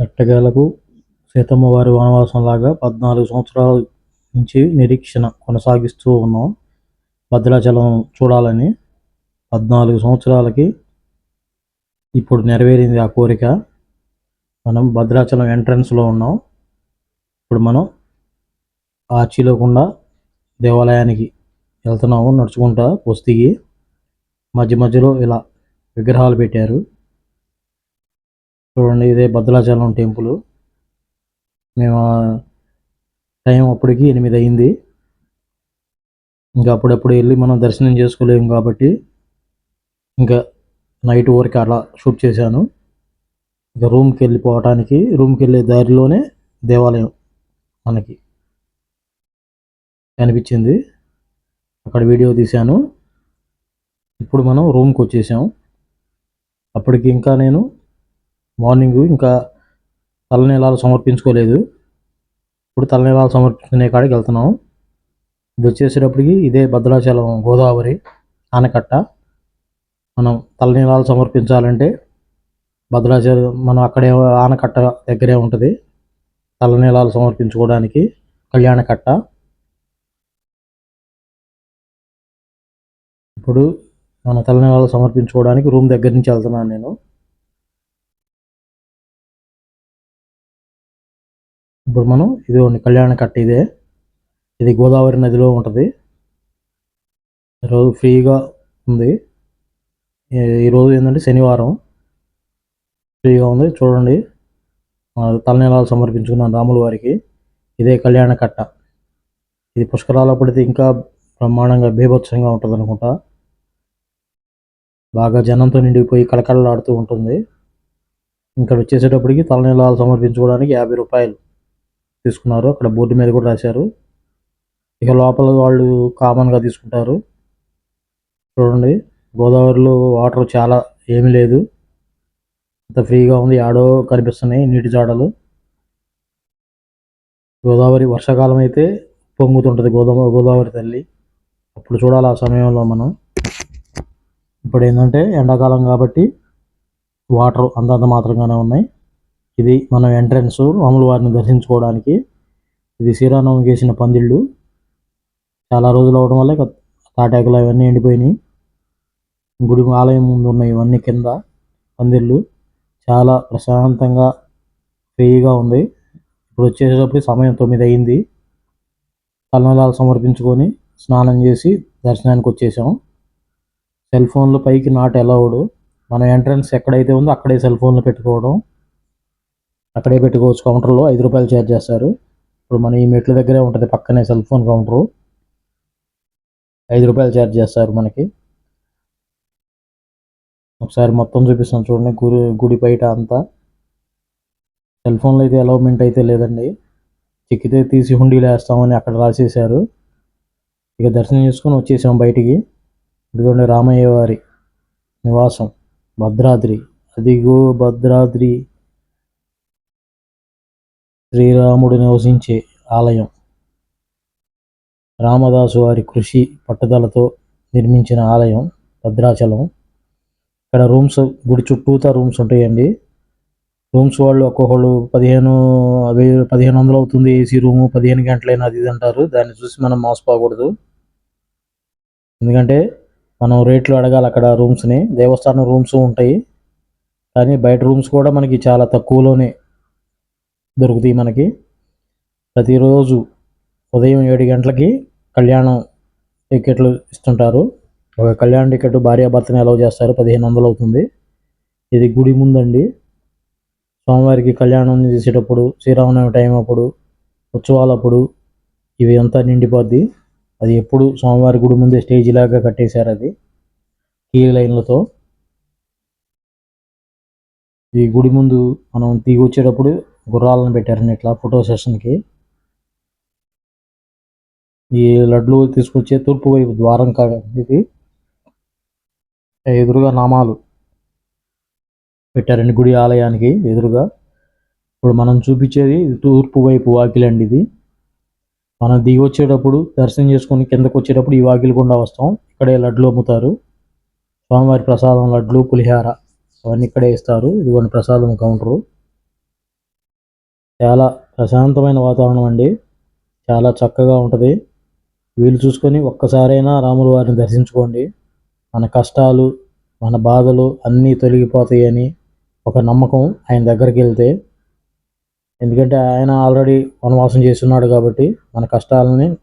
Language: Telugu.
ఎట్టకేలకు సీతమ్మ వారి వనవాసంలాగా 14 సంవత్సరాల నుంచి నిరీక్షణ కొనసాగిస్తూ ఉన్నాం భద్రాచలం చూడాలని. 14 సంవత్సరాలకి ఇప్పుడు నెరవేరింది ఆ కోరిక. మనం భద్రాచలం ఎంట్రన్స్లో ఉన్నాం. ఇప్పుడు మనం ఆర్చిలో గుండా దేవాలయానికి వెళ్తున్నాము నడుచుకుంటా వస్తీకి. మధ్య మధ్యలో ఇలా విగ్రహాలు పెట్టారు చూడండి. ఇదే భద్రాచలం టెంపుల్. మేము టైం అప్పటికి 8 అయింది. ఇంకా అప్పుడప్పుడు వెళ్ళి మనం దర్శనం చేసుకోలేము కాబట్టి ఇంకా నైట్ వరకు అలా షూట్ చేశాను. ఇంకా రూమ్కి వెళ్ళే దారిలోనే దేవాలయం మనకి కనిపించింది. అక్కడ వీడియో తీశాను. ఇప్పుడు మనం రూమ్కి వచ్చేసాం. అప్పటికి ఇంకా నేను మార్నింగ్ ఇంకా తలనీలాలు సమర్పించుకోలేదు. ఇప్పుడు తలనీలాలు సమర్పించుకునే కాడికి వెళ్తున్నాం. ఇది వచ్చేసేటప్పటికి ఇదే భద్రాచలం గోదావరి ఆనకట్ట. మనం తలనీలాలు సమర్పించాలంటే భద్రాచలం మనం అక్కడే ఆనకట్ట దగ్గరే ఉంటుంది తలనీలాలు సమర్పించుకోవడానికి కళ్యాణకట్ట. ఇప్పుడు మన తలనీలాలు సమర్పించుకోవడానికి రూమ్ దగ్గర నుంచి వెళ్తున్నాను నేను. ఇప్పుడు మనం ఇది కళ్యాణకట్ట ఇది గోదావరి నదిలో ఉంటుంది. ఈరోజు ఫ్రీగా ఉంది. ఈరోజు ఏంటంటే శనివారం ఫ్రీగా ఉంది. చూడండి తలనీలాలు సమర్పించుకున్నాను రాముల వారికి. ఇదే కళ్యాణకట్ట. ఇది పుష్కరాలు పడితే ఇంకా బ్రహ్మాండంగా బీభత్సంగా ఉంటుంది అనుకుంటా. బాగా జనంతో నిండిపోయి కళకళలాడుతూ ఉంటుంది. ఇక్కడ వచ్చేసేటప్పటికి తలనీలాలు సమర్పించుకోవడానికి 50 రూపాయలు తీసుకున్నారు. అక్కడ బోర్డు మీద కూడా రాశారు. ఇక లోపల వాళ్ళు కామన్గా తీసుకుంటారు. చూడండి గోదావరిలో వాటర్ చాలా ఏమీ లేదు, అంత ఫ్రీగా ఉంది. ఆడో కనిపిస్తున్నాయి నీటి జాడలు. గోదావరి వర్షాకాలం అయితే పొంగుతుంటుంది గోదావరి తల్లి. అప్పుడు చూడాలి ఆ సమయంలో మనం. ఇప్పుడు ఏంటంటే ఎండాకాలం కాబట్టి వాటర్ అంతంత మాత్రంగానే ఉన్నాయి. ఇది మనం ఎంట్రన్స్ రాముల వారిని దర్శించుకోవడానికి. ఇది శ్రీరామనవమికి వేసిన పందిళ్ళు. చాలా రోజులు అవడం వల్ల తాటాకులు అవన్నీ ఎండిపోయినాయి. గుడి ఆలయం ముందు ఉన్నాయి ఇవన్నీ కింద పందిళ్ళు. చాలా ప్రశాంతంగా ఫ్రీగా ఉంది. ఇప్పుడు వచ్చేటప్పుడు సమయం 9 అయింది. తలనీలాలు సమర్పించుకొని స్నానం చేసి దర్శనానికి వచ్చేసాం. సెల్ ఫోన్లు పైకి నాట్ అలౌడ్. మన ఎంట్రన్స్ ఎక్కడైతే ఉందో అక్కడే సెల్ ఫోన్లు పెట్టుకోవడం. అక్కడే పెట్టుకోవచ్చు. కౌంటర్లో 5 రూపాయలు ఛార్జ్ చేస్తారు. ఇప్పుడు మన ఈ మెట్ల దగ్గరే ఉంటుంది పక్కనే సెల్ ఫోన్ కౌంటరు. 5 రూపాయలు ఛార్జ్ చేస్తారు మనకి. ఒకసారి మొత్తం చూపిస్తాను చూడండి. గుడి బయట అంతా సెల్ ఫోన్లో అయితే అలౌమెంట్ అయితే లేదండి. చిక్కితే తీసి హుండీలో వేస్తామని అక్కడ రాసేసారు. ఇక దర్శనం చేసుకొని వచ్చేసాం బయటికి. ఇదిగోండి రామయ్య వారి నివాసం భద్రాద్రి. అదిగో భద్రాద్రి శ్రీరాముడు నివసించే ఆలయం. రామదాసు వారి కృషి పట్టుదలతో నిర్మించిన ఆలయం భద్రాచలం. ఇక్కడ రూమ్స్ గుడి చుట్టూతా రూమ్స్ ఉంటాయండి. రూమ్స్ వాళ్ళు ఒక్కొక్కళ్ళు 1500 అవుతుంది ఏసీ రూము, 15 గంటలైనా అది ఇది అంటారు. దాన్ని చూసి మనం మోసపోకూడదు. ఎందుకంటే మనం రేట్లు అడగాలి అక్కడ రూమ్స్ని. దేవస్థానం రూమ్స్ ఉంటాయి కానీ బయట రూమ్స్ కూడా మనకి చాలా తక్కువలోనే దొరుకుతాయి మనకి. ప్రతిరోజు ఉదయం 7 గంటలకి కళ్యాణం టికెట్లు ఇస్తుంటారు. ఒక కళ్యాణ టికెట్ భార్యాభర్తని అలౌ చేస్తారు. 1500 అవుతుంది. ఇది గుడి ముందండి. స్వామివారికి కళ్యాణం చేసేటప్పుడు శ్రీరామనవమి టైం అప్పుడు ఉత్సవాలప్పుడు ఇవి అంతా నిండిపోద్ది. అది ఎప్పుడు స్వామివారి గుడి ముందే స్టేజ్ లాగా కట్టేశారు. అది కీ లైన్లతో. ఈ గుడి ముందు మనం దిగి వచ్చేటప్పుడు గుర్రాలను పెట్టారని ఇట్లా ఫోటో సెషన్కి. ఈ లడ్లు తీసుకొచ్చే తూర్పు వైపు ద్వారం ఇది. ఎదురుగా నామాలు పెట్టారండి గుడి ఆలయానికి ఎదురుగా. ఇప్పుడు మనం చూపించేది తూర్పు వైపు వాకిలి అండి ఇది. మనం దిగి వచ్చేటప్పుడు దర్శనం చేసుకొని కిందకు వచ్చేటప్పుడు ఈ వాకిలి గుండా వస్తాం. ఇక్కడే లడ్లు అమ్ముతారు. స్వామివారి ప్రసాదం లడ్లు పులిహార అవన్నీ ఇక్కడే ఇస్తారు. ఇదిగోండి ప్రసాదం కౌంటరు. చాలా ప్రశాంతమైన వాతావరణం అండి. చాలా చక్కగా ఉంటుంది. వీలు చూసుకొని ఒక్కసారైనా రాముల వారిని దర్శించుకోండి. మన కష్టాలు, మన బాధలు అన్నీ తొలగిపోతాయని ఒక నమ్మకం ఆయన దగ్గరికి వెళ్తే. ఎందుకంటే ఆయన ఆల్రెడీ వనవాసం చేస్తున్నాడు కాబట్టి మన కష్టాలని